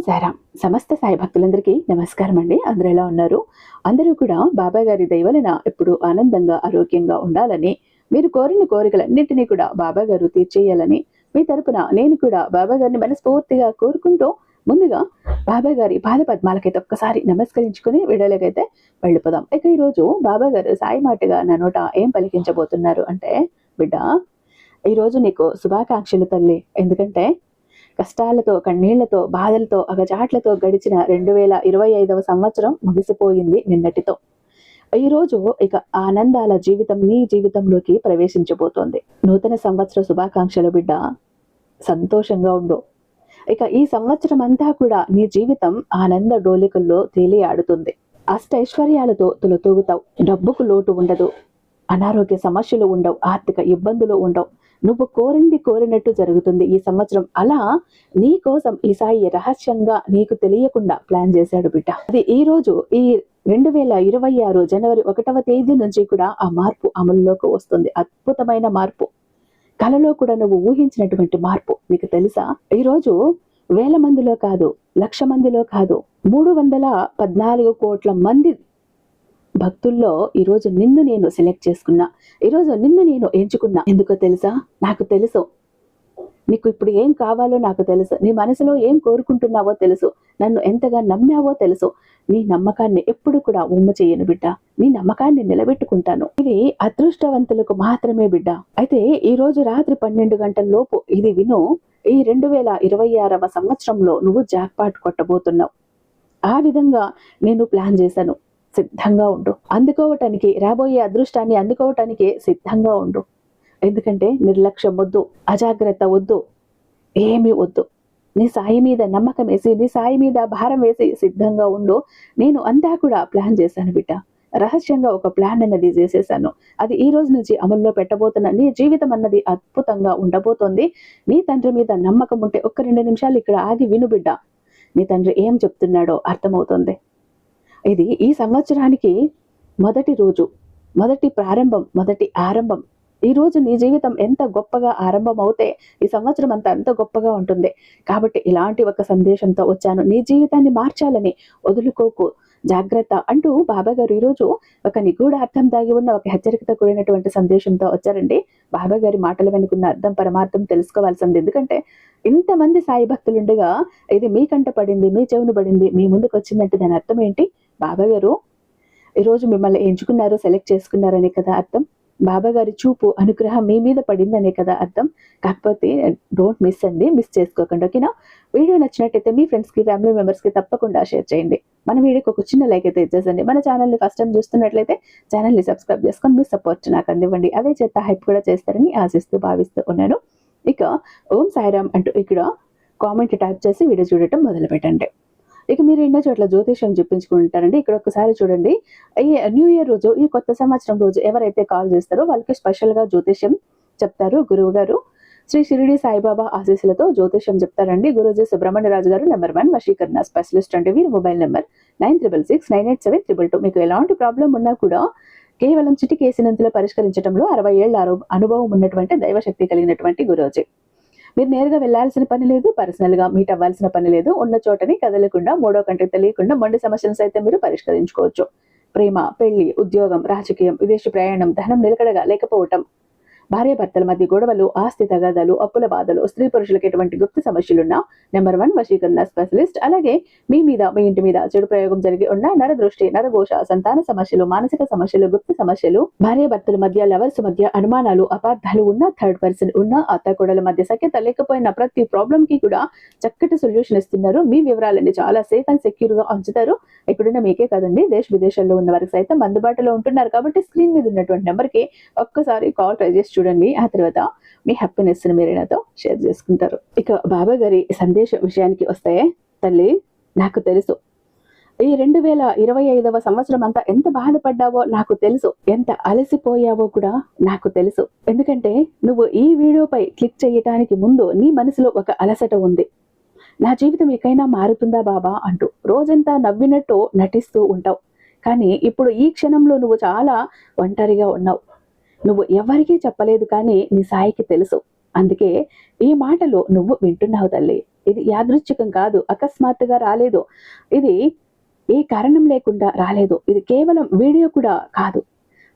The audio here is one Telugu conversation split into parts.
సాయిరాం. సమస్త సాయి భక్తులందరికీ నమస్కారం అండి. అందరూ ఎలా ఉన్నారు? అందరూ కూడా బాబా గారి దయ వలన ఎప్పుడు ఆనందంగా ఆరోగ్యంగా ఉండాలని, మీరు కోరిన కోరికలన్నింటినీ కూడా బాబా గారు తీర్చేయాలని మీ తరపున నేను కూడా బాబా గారిని మనస్ఫూర్తిగా కోరుకుంటూ ముందుగా బాబా గారి పాద పద్మాలకైతే ఒక్కసారి నమస్కరించుకుని వీడియోలకైతే వెళ్ళిపోదాం. ఇక ఈరోజు బాబా గారు సాయి మాటగా నా నోట ఏం పలికించబోతున్నారు అంటే, బిడ్డ ఈరోజు నీకు శుభాకాంక్షలు తల్లి. ఎందుకంటే కష్టాలతో, కన్నీళ్లతో, బాధలతో, అగచాట్లతో గడిచిన 2025వ సంవత్సరం ముగిసిపోయింది నిన్నటితో. ఈరోజు ఇక ఆనందాల జీవితం నీ జీవితంలోకి ప్రవేశించబోతోంది. నూతన సంవత్సర శుభాకాంక్షలు బిడ్డ. సంతోషంగా ఉండు. ఇక ఈ సంవత్సరం అంతా కూడా నీ జీవితం ఆనంద డోలికల్లో తేలి ఆడుతుంది. అష్టైశ్వర్యాలతో తులతూగుతావు. డబ్బుకు లోటు ఉండదు. అనారోగ్య సమస్యలు ఉండవు. ఆర్థిక ఇబ్బందులు ఉండవు. నువ్వు కోరింది కోరినట్టు జరుగుతుంది ఈ సంవత్సరం. అలా నీ కోసం ఈ సాయి రహస్యంగా నీకు తెలియకుండా ప్లాన్ చేశాడు బిడ్డ. అది ఈ రోజు ఈ 2026 జనవరి 1వ తేదీ నుంచి కూడా ఆ మార్పు అమలులోకి వస్తుంది. అద్భుతమైన మార్పు. కలలో కూడా నువ్వు ఊహించినటువంటి మార్పు. నీకు తెలుసా, ఈరోజు 1000 మందిలో కాదు, 1,00,000 మందిలో కాదు, 314 కోట్ల మంది భక్తుల్లో ఈరోజు నిన్ను నేను సెలెక్ట్ చేసుకున్నా. ఈరోజు నిన్ను నేను ఎంచుకున్నా. ఎందుకో తెలుసా? నాకు తెలుసు నీకు ఇప్పుడు ఏం కావాలో నాకు తెలుసు. నీ మనసులో ఏం కోరుకుంటున్నావో తెలుసు. నన్ను ఎంతగా నమ్మావో తెలుసు. నీ నమ్మకాన్ని ఎప్పుడు కూడా ఉమ్మ చేయను బిడ్డ. నీ నమ్మకాన్ని నిలబెట్టుకుంటాను. ఇది అదృష్టవంతులకు మాత్రమే బిడ్డ. అయితే ఈ రోజు రాత్రి 12 గంటల లోపు ఇది విను. ఈ 2026వ సంవత్సరంలో నువ్వు జాక్పాట్ కొట్టబోతున్నావు. ఆ విధంగా నేను ప్లాన్ చేశాను. సిద్ధంగా ఉండు. అందుకోవటానికి, రాబోయే అదృష్టాన్ని అందుకోవటానికి సిద్ధంగా ఉండు. ఎందుకంటే నిర్లక్ష్యం వద్దు, అజాగ్రత్త వద్దు, ఏమీ వద్దు. నీ సాయి మీద నమ్మకం వేసి, నీ సాయి మీద భారం వేసి సిద్ధంగా ఉండు. నేను అంతా కూడా ప్లాన్ చేశాను బిడ్డ. రహస్యంగా ఒక ప్లాన్ అన్నది చేసేసాను. అది ఈ రోజు నుంచి అమల్లో పెట్టబోతున్నా. నీ జీవితం అన్నది అద్భుతంగా ఉండబోతోంది. నీ తండ్రి మీద నమ్మకం ఉంటే ఒక్క 2 నిమిషాలు ఇక్కడ ఆగి విను బిడ్డ. నీ తండ్రి ఏం చెప్తున్నాడో అర్థమవుతుంది. ఇది ఈ సంవత్సరానికి మొదటి రోజు, మొదటి ప్రారంభం, మొదటి ఆరంభం. ఈ రోజు నీ జీవితం ఎంత గొప్పగా ఆరంభం అవుతే ఈ సంవత్సరం అంతా ఎంత గొప్పగా ఉంటుంది. కాబట్టి ఇలాంటి ఒక సందేశంతో వచ్చాను. నీ జీవితాన్ని మార్చాలని. వదులుకోకు, జాగ్రత్త అంటూ బాబా గారు ఈరోజు ఒక నిగూఢ అర్థం దాగి ఉన్న ఒక హెచ్చరికతో కూడినటువంటి సందేశంతో వచ్చారండి. బాబా గారి మాటలు వెనుకున్న అర్థం పరమార్థం తెలుసుకోవాల్సింది. ఎందుకంటే ఇంతమంది సాయి భక్తులుండగా ఇది మీ కంట పడింది, మీ చెవును పడింది, మీ ముందుకు వచ్చిందంటే దాని అర్థం ఏంటి? బాబా గారు ఈరోజు మిమ్మల్ని ఎంచుకున్నారు, సెలెక్ట్ చేసుకున్నారనే కదా అర్థం. బాబా గారి చూపు, అనుగ్రహం మీ మీద పడిందనే కదా అర్థం. కాకపోతే డోంట్ మిస్ అండి, మిస్ చేసుకోకండి. ఓకేనా? వీడియో నచ్చినట్టయితే మీ ఫ్రెండ్స్కి, ఫ్యామిలీ మెంబర్స్కి తప్పకుండా షేర్ చేయండి. మన వీడియోకి ఒక చిన్న లైక్ అయితే ఇచ్చేసండి. మన ఛానల్ని ఫస్ట్ టైం చూస్తున్నట్లయితే ఛానల్ని సబ్స్క్రైబ్ చేసుకొని మీ సపోర్ట్ నాకు అందివ్వండి. అదే చేత హైప్ కూడా చేస్తారని ఆశిస్తూ భావిస్తూ ఉన్నాను. ఇక ఓం సాయిరామ్ అంటూ ఇక్కడ కామెంట్ టైప్ చేసి వీడియో చూడటం మొదలు పెట్టండి. ఇక మీరు ఎన్నో చోట్ల జ్యోతిష్యం చెప్పించుకుంటారండి. ఇక్కడ ఒకసారి చూడండి. ఈ న్యూ ఇయర్ రోజు, ఈ కొత్త సంవత్సరం రోజు ఎవరైతే కాల్ చేస్తారో వాళ్ళకి స్పెషల్గా జ్యోతిష్యం చెప్తారు గురువు గారు. శ్రీ షిరిడి సాయిబాబా ఆశీస్సులతో జ్యోతిష్యం చెప్తారండి గురూజీ సుబ్రహ్మణ్యరాజు గారు. #1 వశీకరణ స్పెషలిస్ట్ అంటే వీరి మొబైల్ నెంబర్ 96698722. మీకు ఎలాంటి ప్రాబ్లం ఉన్నా కూడా కేవలం చిటికేసినంతలో పరిష్కరించడంలో 60 ఏళ్ల అనుభవం ఉన్నటువంటి దైవశక్తి కలిగినటువంటి గురూజీ. మీరు నేరుగా వెళ్లాల్సిన పని లేదు, పర్సనల్ గా మీట్ అవ్వాల్సిన పని లేదు. ఉన్న చోటని కదలకుండా, మూడో కంటికి తెలియకుండా మొండి సమస్యలను సైతం మీరు పరిష్కరించుకోవచ్చు. ప్రేమ, పెళ్లి, ఉద్యోగం, రాజకీయం, విదేశీ ప్రయాణం, ధనం నిలకడగా లేకపోవటం, భార్యాభర్తల మధ్య గొడవలు, ఆస్తి తగాదాలు, అప్పుల బాధలు, స్త్రీ పురుషులకు ఎటువంటి గుప్త సమస్యలున్నా #1 వశీకరణ స్పెషలిస్ట్. అలాగే మీ మీద, మీ ఇంటి మీద చెడు ప్రయోగం జరిగి ఉన్న నరదృష్టి, నరఘోష, సంతాన సమస్యలు, మానసిక సమస్యలు, గుప్త సమస్యలు, భార్యాభర్తల మధ్య, లవర్స్ మధ్య అనుమానాలు, అపార్థాలు ఉన్న, థర్డ్ పర్సన్ ఉన్న, అత్తకోడల మధ్య సఖ్యత లేకపోయినా ప్రతి ప్రాబ్లం కి కూడా చక్కటి సొల్యూషన్ ఇస్తున్నారు. మీ వివరాలన్నీ చాలా సేఫ్ అండ్ సెక్యూర్ గా ఉంచుతారు. ఇక్కడున్న మీకే కాదండి, దేశ విదేశాల్లో ఉన్న వారికి సైతం అందుబాటులో ఉంటున్నారు. కాబట్టి స్క్రీన్ మీద ఉన్నటువంటి నెంబర్ కి ఒక్కసారి కాల్ ట్రై చేసి చూడండి. ఆ తర్వాత మీ హ్యాపీనెస్ ని మీరు నాతో షేర్ చేసుకుంటారు. ఇక బాబా గారి సందేశ విషయానికి వస్తే, తల్లి నాకు తెలుసు ఈ 2025వ సంవత్సరం అంతా ఎంత బాధపడ్డావో నాకు తెలుసు, ఎంత అలసిపోయావో కూడా నాకు తెలుసు. ఎందుకంటే నువ్వు ఈ వీడియోపై క్లిక్ చేయటానికి ముందు నీ మనసులో ఒక అలసట ఉంది. నా జీవితం ఎక్కడైనా మారుతుందా బాబా అంటూ రోజంతా నవ్వినట్టు నటిస్తూ ఉంటావు. కానీ ఇప్పుడు ఈ క్షణంలో నువ్వు చాలా ఒంటరిగా ఉన్నావు. నువ్వు ఎవరికీ చెప్పలేదు, కానీ నీ సాయికి తెలుసు. అందుకే ఈ మాటలు నువ్వు వింటున్నావు తల్లి. ఇది యాదృచ్ఛికం కాదు, అకస్మాత్తుగా రాలేదు, ఇది ఏ కారణం లేకుండా రాలేదు, ఇది కేవలం వీడియో కూడా కాదు,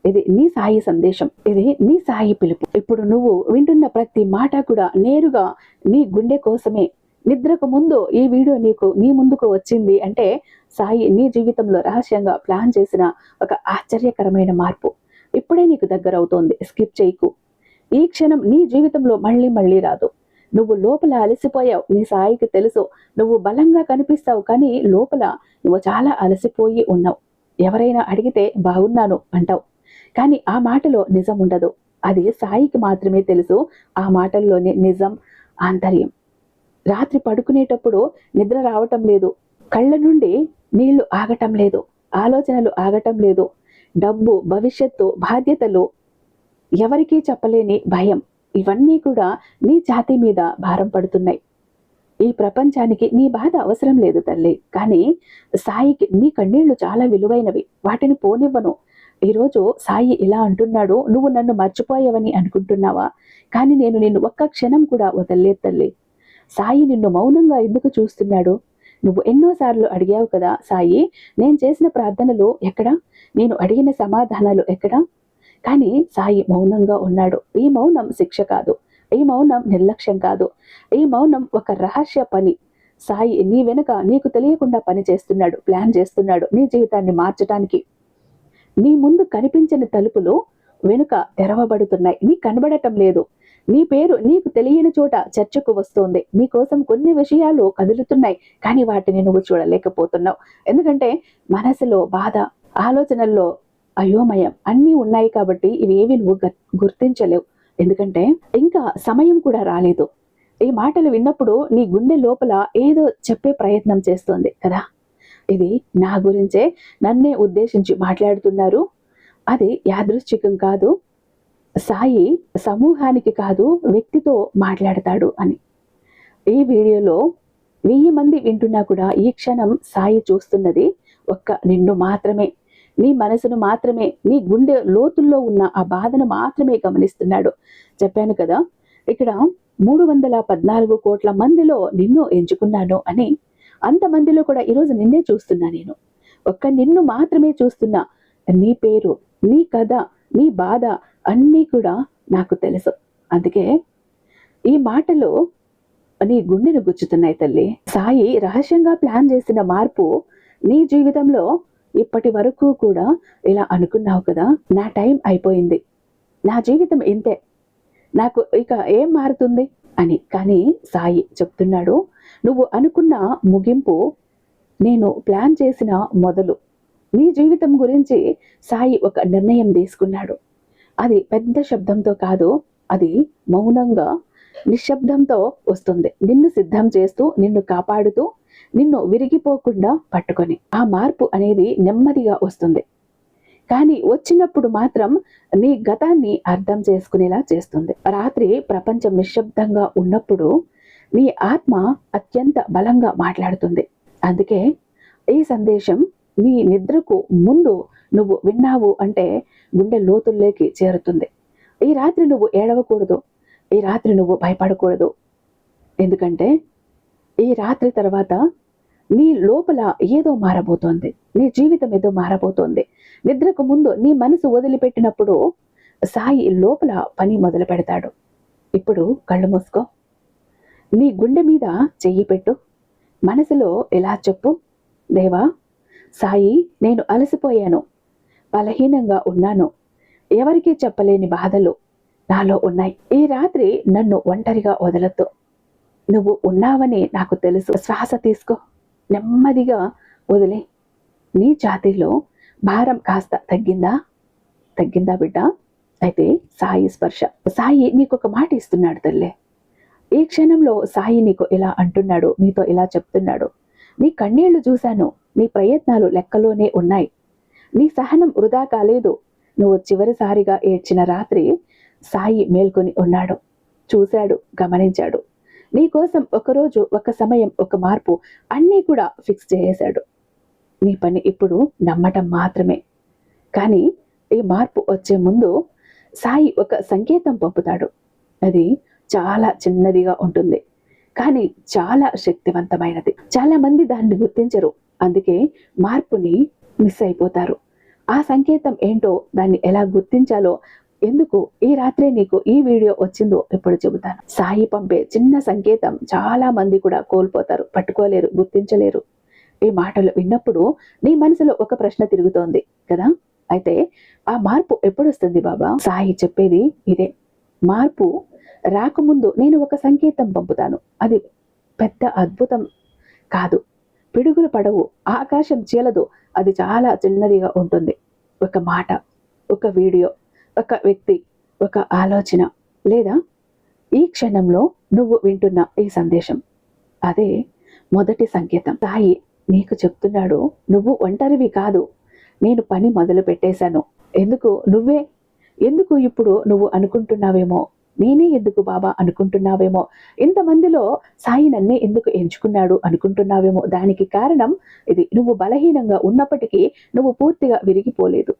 ఇది నీ సాయి సందేశం, ఇది నీ సాయి పిలుపు. ఇప్పుడు నువ్వు వింటున్న ప్రతి మాట కూడా నేరుగా నీ గుండె కోసమే. నిద్రకు ముందు ఈ వీడియో నీ ముందుకు వచ్చింది అంటే సాయి నీ జీవితంలో రహస్యంగా ప్లాన్ చేసిన ఒక ఆశ్చర్యకరమైన మార్పు ఇప్పుడే నీకు దగ్గర అవుతోంది. స్కిప్ చేయకు. ఈ క్షణం నీ జీవితంలో మళ్ళీ మళ్ళీ రాదు. నువ్వు లోపల అలసిపోయావు, నీ సాయికి తెలుసు. నువ్వు బలంగా కనిపిస్తావు, కానీ లోపల నువ్వు చాలా అలసిపోయి ఉన్నావు. ఎవరైనా అడిగితే బాగున్నాను అంటావు, కానీ ఆ మాటలో నిజం ఉండదు. అది సాయికి మాత్రమే తెలుసు ఆ మాటల్లోని నిజం, ఆంతర్యం. రాత్రి పడుకునేటప్పుడు నిద్ర రావటం లేదు, కళ్ళ నుండి నీళ్లు ఆగటం లేదు, ఆలోచనలు ఆగటం లేదు, డబ్బు, భవిష్యత్తు, బాధ్యతలు, ఎవరికీ చెప్పలేని భయం, ఇవన్నీ కూడా నీ ఛాతీ మీద భారం పడుతున్నాయి. ఈ ప్రపంచానికి నీ బాధ అవసరం లేదు తల్లి, కానీ సాయికి నీ కన్నీళ్లు చాలా విలువైనవి, వాటిని పోనివ్వను. ఈరోజు సాయి ఇలా అంటున్నాడు, నువ్వు నన్ను మర్చిపోయావని అనుకుంటున్నావా? కానీ నేను నిన్ను ఒక్క క్షణం కూడా వదల్లేదు తల్లి. సాయి నిన్ను మౌనంగా ఎందుకు చూస్తున్నాడు? నువ్వు ఎన్నోసార్లు అడిగావు కదా, సాయి నేను చేసిన ప్రార్థనలు ఎక్కడా, నేను అడిగిన సమాధానాలు ఎక్కడా? కానీ సాయి మౌనంగా ఉన్నాడు. ఈ మౌనం శిక్ష కాదు, ఈ మౌనం నిర్లక్ష్యం కాదు, ఈ మౌనం ఒక రహస్య పని. సాయి నీ వెనుక నీకు తెలియకుండా పని చేస్తున్నాడు, ప్లాన్ చేస్తున్నాడు నీ జీవితాన్ని మార్చడానికి. నీ ముందు కనిపించని తలుపులు వెనుక తెరవబడుతున్నాయి, నీ కనబడటం లేదు. నీ పేరు నీకు తెలియని చోట చర్చకు వస్తోంది. నీ కోసం కొన్ని విషయాలు కదులుతున్నాయి, కానీ వాటిని నువ్వు చూడలేకపోతున్నావు. ఎందుకంటే మనసులో బాధ, ఆలోచనల్లో అయోమయం అన్నీ ఉన్నాయి కాబట్టి ఇవేవి నువ్వు గుర్తించలేవు. ఎందుకంటే ఇంకా సమయం కూడా రాలేదు. ఈ మాటలు విన్నప్పుడు నీ గుండె లోపల ఏదో చెప్పే ప్రయత్నం చేస్తోంది కదా, ఇది నా గురించే, నన్నే ఉద్దేశించి మాట్లాడుతున్నారు, అది యాదృచ్ఛికం కాదు, సాయి సమూహానికి కాదు వ్యక్తితో మాట్లాడతాడు అని. ఈ వీడియోలో 1000 మంది వింటున్నా కూడా ఈ క్షణం సాయి చూస్తున్నది ఒక్క నిన్ను మాత్రమే, నీ మనసును మాత్రమే, నీ గుండె లోతుల్లో ఉన్న ఆ బాధను మాత్రమే గమనిస్తున్నాడు. చెప్పాను కదా, ఇక్కడ 314 కోట్ల మందిలో నిన్ను ఎంచుకున్నాను అని. అంతమందిలో కూడా ఈరోజు నిన్నే చూస్తున్నా నేను, ఒక్క నిన్ను మాత్రమే చూస్తున్నా. నీ పేరు, నీ కథ, నీ బాధ అన్నీ కూడా నాకు తెలుసు. అందుకే ఈ మాటలు నీ గుండెను గుచ్చుతున్నాయి తల్లి. సాయి రహస్యంగా ప్లాన్ చేసిన మార్పు నీ జీవితంలో ఇప్పటి వరకు కూడా ఇలా అనుకున్నావు కదా, నా టైం అయిపోయింది, నా జీవితం ఇంతే, నాకు ఇక ఏం మారుతుంది అని. కానీ సాయి చెప్తున్నాడు, నువ్వు అనుకున్న ముగింపు నేను ప్లాన్ చేసిన మొదలు. నీ జీవితం గురించి సాయి ఒక నిర్ణయం తీసుకున్నాడు. అది పెద్ద శబ్దంతో కాదు, అది మౌనంగా నిశ్శబ్దంతో వస్తుంది. నిన్ను సిద్ధం చేస్తూ, నిన్ను కాపాడుతూ, నిన్ను విరిగిపోకుండా పట్టుకొని. ఆ మార్పు అనేది నెమ్మదిగా వస్తుంది, కానీ వచ్చినప్పుడు మాత్రం నీ గతాన్ని అర్థం చేసుకునేలా చేస్తుంది. రాత్రి ప్రపంచం నిశ్శబ్దంగా ఉన్నప్పుడు నీ ఆత్మ అత్యంత బలంగా మాట్లాడుతుంది. అందుకే ఈ సందేశం నీ నిద్రకు ముందు నువ్వు విన్నావు అంటే గుండె లోతుల్లోకి చేరుతుంది. ఈ రాత్రి నువ్వు ఏడవకూడదు, ఈ రాత్రి నువ్వు భయపడకూడదు. ఎందుకంటే ఈ రాత్రి తర్వాత నీ లోపల ఏదో మారబోతోంది, నీ జీవితం ఏదో మారబోతోంది. నిద్రకు ముందు నీ మనసు వదిలిపెట్టినప్పుడు సాయి లోపల పని మొదలు పెడతాడు. ఇప్పుడు కళ్ళు మూసుకో, నీ గుండె మీద చెయ్యి పెట్టు, మనసులో ఇలా చెప్పు, దేవా సాయి నేను అలసిపోయాను, బలహీనంగా ఉన్నాను, ఎవరికీ చెప్పలేని బాధలు నాలో ఉన్నాయి. ఈ రాత్రి నన్ను ఒంటరిగా వదలొద్దు, నువ్వు ఉన్నావని నాకు తెలుసు. శ్వాస తీసుకో, నెమ్మదిగా వదిలే. నీ ఛాతీలో భారం కాస్త తగ్గిందా బిడ్డ? అయితే సాయి స్పర్శ. సాయి నీకు ఒక మాట ఇస్తున్నాడు తల్లే. ఈ క్షణంలో సాయి నీకు ఇలా అంటున్నాడు, నీతో ఇలా చెప్తున్నాడు, నీ కన్నీళ్లు చూశాను, నీ ప్రయత్నాలు లెక్కలోనే ఉన్నాయి, నీ సహనం వృధా కాలేదు. నువ్వు చివరిసారిగా ఏడ్చిన రాత్రి సాయి మేల్కొని ఉన్నాడు, చూశాడు, గమనించాడు. నీ కోసం ఒకరోజు, ఒక సమయం, ఒక మార్పు అన్నీ కూడా ఫిక్స్ చేసేశాడు. నీ పని ఇప్పుడు నమ్మటం మాత్రమే. కానీ ఈ మార్పు వచ్చే ముందు సాయి ఒక సంకేతం పంపుతాడు. అది చాలా చిన్నదిగా ఉంటుంది, కానీ చాలా శక్తివంతమైనది. చాలా మంది దాన్ని గుర్తించరు. అందుకే మార్పుని మిస్ అయిపోతారు. ఆ సంకేతం ఏంటో, దాన్ని ఎలా గుర్తించాలో, ఎందుకు ఈ రాత్రే నీకు ఈ వీడియో వచ్చిందో ఇప్పుడు చెబుతాను. సాయి పంపే చిన్న సంకేతం చాలా మంది కూడా కోల్పోతారు, పట్టుకోలేరు, గుర్తించలేరు. ఈ మాటలు విన్నప్పుడు నీ మనసులో ఒక ప్రశ్న తిరుగుతోంది కదా, అయితే ఆ మార్పు ఎప్పుడు వస్తుంది బాబా? సాయి చెప్పేది ఇదే. మార్పు రాకముందు నేను ఒక సంకేతం పంపుతాను. అది పెద్ద అద్భుతం కాదు, పిడుగులు పడవు, ఆకాశం చీలదు, అది చాలా చిన్నదిగా ఉంటుంది. ఒక మాట, ఒక వీడియో, ఒక వ్యక్తి, ఒక ఆలోచన, లేదా ఈ క్షణంలో నువ్వు వింటున్న ఈ సందేశం, అదే మొదటి సంకేతం. సాయి నీకు చెప్తున్నాడు, నువ్వు ఒంటరివి కాదు, నేను పని మొదలు పెట్టేశాను. ఎందుకు ఇప్పుడు నువ్వు అనుకుంటున్నావేమో, నేనే ఎందుకు బాబా అనుకుంటున్నావేమో, ఇంతమందిలో సాయి నన్నే ఎందుకు ఎంచుకున్నాడు అనుకుంటున్నావేమో. దానికి కారణం ఇది. నువ్వు బలహీనంగా ఉన్నప్పటికీ నువ్వు పూర్తిగా విరిగిపోలేదు.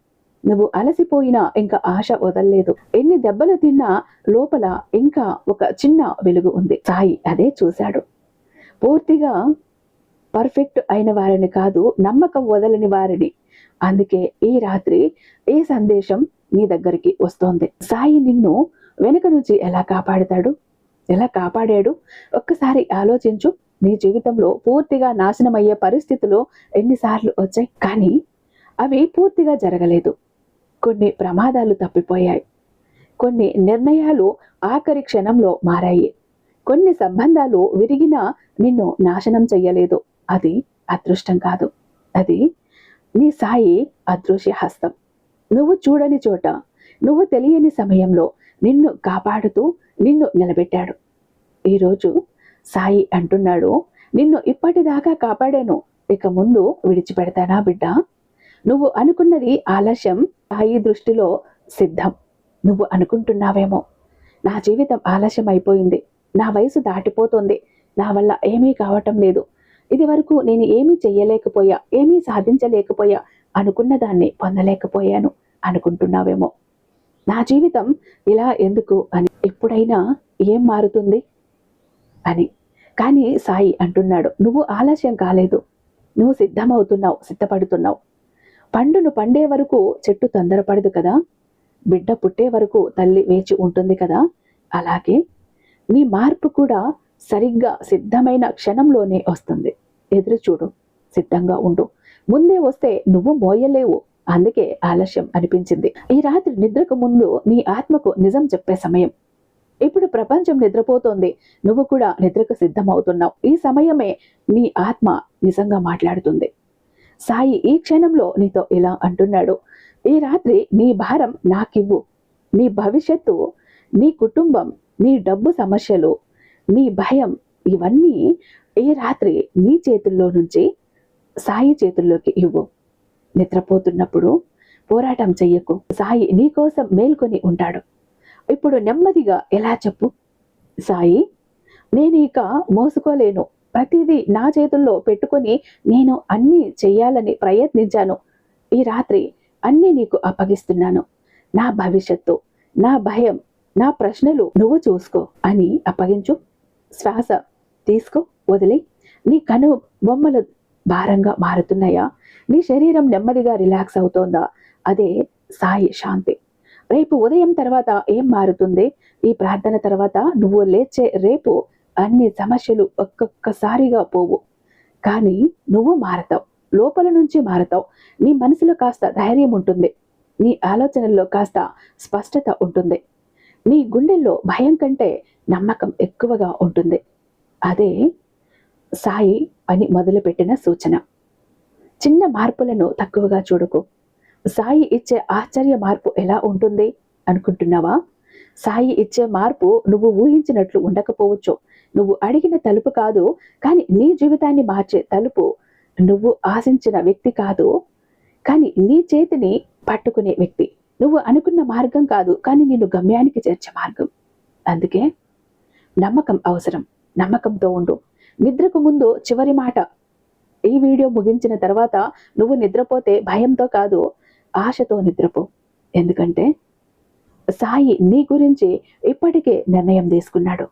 నువ్వు అలసిపోయినా ఇంకా ఆశ వదల్లేదు. ఎన్ని దెబ్బలు తిన్నా లోపల ఇంకా ఒక చిన్న వెలుగు ఉంది. సాయి అదే చూశాడు. పూర్తిగా పర్ఫెక్ట్ అయిన వారిని కాదు, నమ్మకం వదలని వారిని. అందుకే ఈ రాత్రి ఈ సందేశం నీ దగ్గరికి వస్తోంది. సాయి నిన్ను వెనుక నుంచి ఎలా కాపాడాడు ఒక్కసారి ఆలోచించు. నీ జీవితంలో పూర్తిగా నాశనమయ్యే పరిస్థితులు ఎన్నిసార్లు వచ్చాయి, కానీ అవి పూర్తిగా జరగలేదు. కొన్ని ప్రమాదాలు తప్పిపోయాయి, కొన్ని నిర్ణయాలు ఆఖరి క్షణంలో మారాయి, కొన్ని సంబంధాలు విరిగినా నిన్ను నాశనం చెయ్యలేదు. అది అదృష్టం కాదు, అది నీ సాయి అదృశ్య హస్తం. నువ్వు చూడని చోట, నువ్వు తెలియని సమయంలో నిన్ను కాపాడుతూ నిన్ను నిలబెట్టాడు. ఈరోజు సాయి అంటున్నాడు, నిన్ను ఇప్పటిదాకా కాపాడాను, ఇక ముందు విడిచిపెడతానా బిడ్డ? నువ్వు అనుకున్నది ఆలస్యం, సాయి దృష్టిలో సిద్ధం. నువ్వు అనుకుంటున్నావేమో, నా జీవితం ఆలస్యం అయిపోయింది, నా వయసు దాటిపోతుంది, నా వల్ల ఏమీ కావటం లేదు, ఇది వరకు నేను ఏమీ చెయ్యలేకపోయా, ఏమీ సాధించలేకపోయా, అనుకున్న దాన్ని పొందలేకపోయాను అనుకుంటున్నావేమో. నా జీవితం ఇలా ఎందుకు అని. ఎప్పుడైనా ఏం మారుతుంది అని. కానీ సాయి అంటున్నాడు, నువ్వు ఆలస్యం కాలేదు, నువ్వు సిద్ధపడుతున్నావు. పండును పండే వరకు చెట్టు తొందరపడదు కదా, బిడ్డ పుట్టే వరకు తల్లి వేచి ఉంటుంది కదా, అలాగే నీ మార్పు కూడా సరిగ్గా సిద్ధమైన క్షణంలోనే వస్తుంది. ఎదురు చూడు, సిద్ధంగా ఉండు. ముందే వస్తే నువ్వు మోయలేవు, అందుకే ఆలస్యం అనిపించింది. ఈ రాత్రి నిద్రకు ముందు నీ ఆత్మకు నిజం చెప్పే సమయం. ఇప్పుడు ప్రపంచం నిద్రపోతోంది, నువ్వు కూడా నిద్రకు సిద్ధమవుతున్నావు. ఈ సమయమే నీ ఆత్మ నిజంగా మాట్లాడుతుంది. సాయి ఈ క్షణంలో నీతో ఇలా అంటున్నాడు, ఈ రాత్రి నీ భారం నాకివ్వు. నీ భవిష్యత్తు, నీ కుటుంబం, నీ డబ్బు సమస్యలు, నీ భయం, ఇవన్నీ ఈ రాత్రి నీ చేతుల్లో నుంచి సాయి చేతుల్లోకి ఇవ్వు. నిద్రపోతున్నప్పుడు పోరాటం చెయ్యకు, సాయి నీ కోసం మేల్కొని ఉంటాడు. ఇప్పుడు నెమ్మదిగా ఎలా చెప్పు, సాయి నేను ఇక మోసుకోలేను, ప్రతిదీ నా చేతుల్లో పెట్టుకొని నేను అన్నీ చెయ్యాలని ప్రయత్నించాను. ఈ రాత్రి అన్నీ నీకు అప్పగిస్తున్నాను. నా భవిష్యత్తు, నా భయం, నా ప్రశ్నలు నువ్వు చూసుకో అని అప్పగించు. శ్వాస తీసుకో, వదిలి. నీ కను బొమ్మలు భారంగా మారుతున్నాయా? నీ శరీరం నెమ్మదిగా రిలాక్స్ అవుతోందా? అదే సాయి శాంతి. రేపు ఉదయం తర్వాత ఏం మారుతుంది? ఈ ప్రార్థన తర్వాత నువ్వు లేచే రేపు అన్ని సమస్యలు ఒక్కొక్కసారిగా పోవు, కానీ నువ్వు మారతావు, లోపల నుంచి మారతావు. నీ మనసులో కాస్త ధైర్యం ఉంటుంది, నీ ఆలోచనల్లో కాస్త స్పష్టత ఉంటుంది, నీ గుండెల్లో భయం కంటే నమ్మకం ఎక్కువగా ఉంటుంది. అదే సాయి అని మొదలుపెట్టిన సూచన. చిన్న మార్పులను తక్కువగా చూడకు. సాయి ఇచ్చే ఆశ్చర్య మార్పు ఎలా ఉంటుంది అనుకుంటున్నావా? సాయి ఇచ్చే మార్పు నువ్వు ఊహించినట్లు ఉండకపోవచ్చు. నువ్వు అడిగిన తలుపు కాదు, కానీ నీ జీవితాన్ని మార్చే తలుపు. నువ్వు ఆశించిన వ్యక్తి కాదు, కానీ నీ చేతిని పట్టుకునే వ్యక్తి. నువ్వు అనుకున్న మార్గం కాదు, కానీ నిన్ను గమ్యానికి చేర్చే మార్గం. అందుకే నమ్మకం అవసరం. నమ్మకంతో ఉండు. నిద్రకు ముందు చివరి మాట. ఈ వీడియో ముగించిన తర్వాత నువ్వు నిద్రపోతే భయంతో కాదు, ఆశతో నిద్రపో. ఎందుకంటే సాయి నీ గురించి ఇప్పటికే నిర్ణయం తీసుకున్నాడు.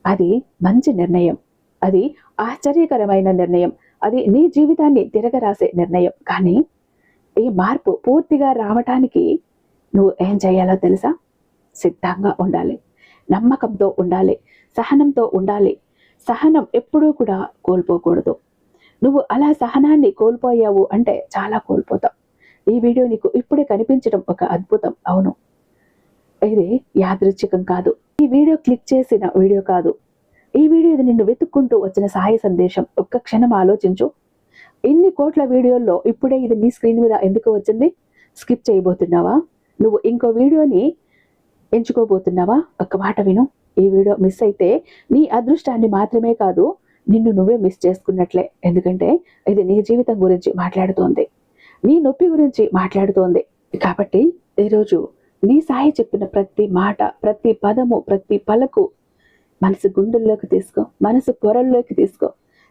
అది మంచి నిర్ణయం, అది ఆశ్చర్యకరమైన నిర్ణయం, అది నీ జీవితాన్ని తిరగరాసే నిర్ణయం. కానీ ఈ మార్పు పూర్తిగా రావటానికి నువ్వు ఏం చేయాలో తెలుసా? సిద్ధంగా ఉండాలి, నమ్మకంతో ఉండాలి, సహనంతో ఉండాలి. సహనం ఎప్పుడూ కూడా కోల్పోకూడదు. నువ్వు అలా సహనాన్ని కోల్పోయావు అంటే చాలా కోల్పోతావు. ఈ వీడియో నీకు ఇప్పుడే కనిపించడం ఒక అద్భుతం. అవును, ఇది యాదృచ్ఛికం కాదు. ఈ వీడియో క్లిక్ చేసిన వీడియో కాదు. ఈ వీడియో ఇది నిన్ను వెతుక్కుంటూ వచ్చిన సాయి సందేశం. ఒక్క క్షణం ఆలోచించు. ఇన్ని కోట్ల వీడియోల్లో ఇప్పుడే ఇది నీ స్క్రీన్ మీద ఎందుకు వచ్చింది? స్కిప్ చేయబోతున్నావా? నువ్వు ఇంకో వీడియోని ఎంచుకోబోతున్నావా? ఒక్క మాట విను. ఈ వీడియో మిస్ అయితే నీ అదృష్టాన్ని మాత్రమే కాదు, నిన్ను నువ్వే మిస్ చేసుకున్నట్లే. ఎందుకంటే ఇది నీ జీవితం గురించి మాట్లాడుతోంది, నీ నొప్పి గురించి మాట్లాడుతోంది. కాబట్టి ఈరోజు నీ సాయి చెప్పిన ప్రతి మాట, ప్రతి పదము, ప్రతి పలకు మనసు గుండెల్లోకి తీసుకో, మనసు పొరల్లోకి తీసుకో.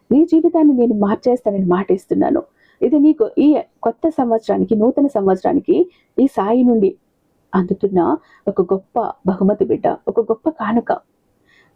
నీ జీవితాన్ని నేను మార్చేస్తానని మాట ఇస్తున్నాను. ఇది నీకు ఈ కొత్త సంవత్సరానికి, నూతన సంవత్సరానికి ఈ సాయి నుండి అందుతున్న ఒక గొప్ప బహుమతి బిడ్డ, ఒక గొప్ప కానుక.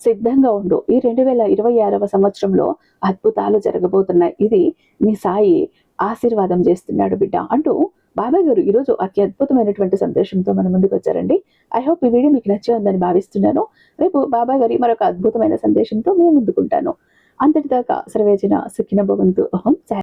సిద్ధంగా ఉండు. ఈ 2026వ సంవత్సరంలో అద్భుతాలు జరగబోతున్నాయి. ఇది నీ సాయి ఆశీర్వాదం చేస్తున్నాడు బిడ్డ అంటూ బాబాయ్ గారు ఈరోజు అతి అద్భుతమైనటువంటి సందేశంతో మన ముందుకు వచ్చారండి. ఐ హోప్ ఈ వీడియో మీకు నచ్చే ఉందని భావిస్తున్నాను. రేపు బాబాయ్ గారి మరొక అద్భుతమైన సందేశంతో మేము ముందుకుంటాను. అంతటిదాకా సర్వేజన సుఖినో భవంతు. అహం